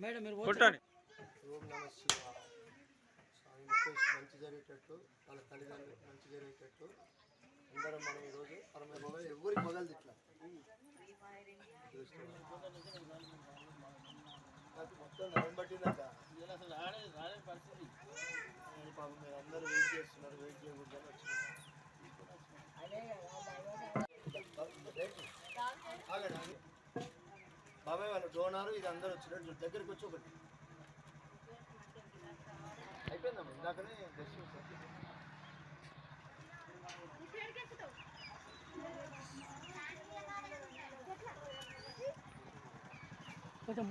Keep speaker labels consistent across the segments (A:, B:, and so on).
A: Madam మీరు
B: కొట్టండి.
C: ఓం నమ శివాయ. స్వామి ముఖేష్ మంచి జరిగేటట్టు, వాళ్ళ తల్లిదండ్రులు మంచి జరిగేటట్టు అందరం మనం ఈరోజు ఎవరికి మొదలు ఇట్లా నాకు మొత్తం నరం పట్టిందట. పాపం మీరు అందరూ వెయిట్ చేస్తున్నారు, వెయిట్ చేయకూడదని వచ్చినారు. బాబాయ్ వాళ్ళు డోనారు ఇది అందరూ వచ్చినట్టు దగ్గరికి వచ్చి ఒకటి అయిపోయిందమ్మా. ఇందాకనే దర్శనం
A: కొంచెం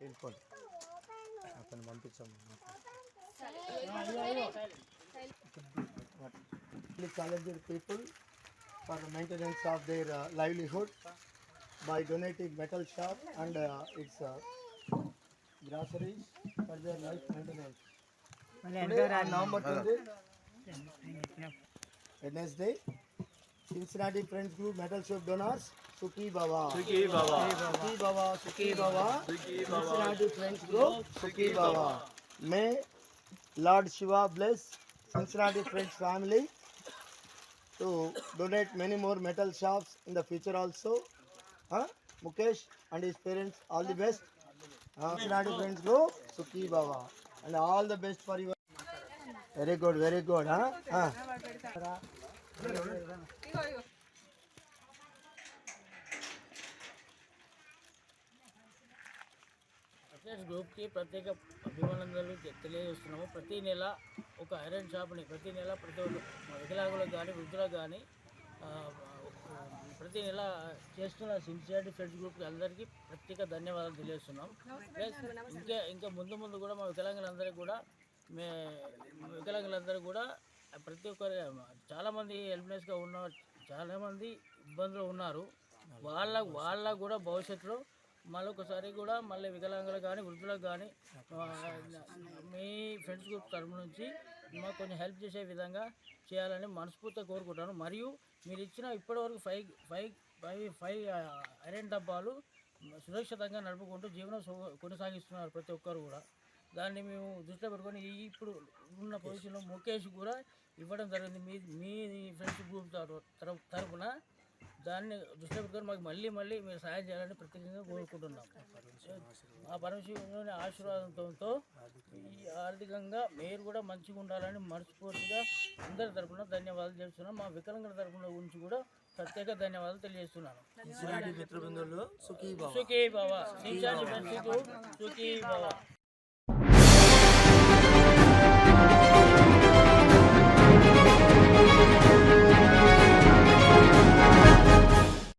C: వెళ్ళిపోండి, అతను పంపించాము. Talented people for the maintenance of their livelihood by donating metal shop and its groceries for their life maintenance. Today on November 20th, Wednesday, Cincinnati Friends Group Metal Shop donors, Sukhi Baba.
B: Sukhi Baba.
C: Sukhi Baba. Sukhi Baba. Cincinnati Friends Group, Sukhi Baba. May Lord Shiva bless Cincinnati Friends family to donate many more metal shops in the future also. Mukesh and his parents, all the best. Cincinnati Friends Group, Sukhi Baba. And all the best for you. Very good, very good.
A: Athletes గ్రూప్కి ప్రత్యేక అభినందనలు తెలియజేస్తున్నాము. ప్రతి నెల ఒక iron షాప్ని ప్రతి నెల ప్రతి వికలాంగులకు కానీ వృద్ధులకు కానీ ప్రతి నెల చేస్తున్న సిన్సియారిటీ ఫ్రెండ్స్ గ్రూప్కి అందరికీ ప్రత్యేక ధన్యవాదాలు తెలియజేస్తున్నాం. ప్లస్ ఇంకా ముందు కూడా మా వికలాంగులందరికీ కూడా ప్రతి ఒక్కరు చాలామంది హెల్ప్లెస్గా ఉన్న చాలామంది ఇబ్బందులు ఉన్నారు. వాళ్ళకు కూడా భవిష్యత్తులో మళ్ళొకసారి కూడా మళ్ళీ వికలాంగులకు కానీ వృద్ధులకు కానీ మీ ఫ్రెండ్స్ గ్రూప్ తరఫు నుంచి మాకు కొంచెం హెల్ప్ చేసే విధంగా చేయాలని మనస్ఫూర్తిగా కోరుకుంటాను. మరియు మీరు ఇచ్చిన ఇప్పటివరకు ఫైవ్ ఐరన్ డబ్బాలు సురక్షితంగా నడుపుకుంటూ జీవనం కొనసాగిస్తున్నారు ప్రతి ఒక్కరు కూడా. దాన్ని మేము దృష్టిలో పెట్టుకొని ఇప్పుడు ఉన్న పొజిషన్లో ముఖేష్ కూడా ఇవ్వడం జరిగింది మీ ఫ్రెండ్స్ గ్రూప్ తరఫున. దాన్ని దృష్టిలో పెట్టుకొని మాకు మళ్ళీ మీరు సహాయం చేయాలని ప్రత్యేకంగా కోరుకుంటున్నాం. ఆ పరమశివుని ఆశీర్వాదంతో ఆర్థికంగా మీరు కూడా మంచిగా ఉండాలని మనస్ఫూర్తిగా అందరి తరఫున ధన్యవాదాలు చేస్తున్నాం. మా వికలాంగుల తరఫున గురించి కూడా ప్రత్యేక ధన్యవాదాలు తెలియజేస్తున్నాను.
C: మిత్రబృందులు సుఖీ బాబా.
A: సుఖీ బాబా. సుఖీ బాబా.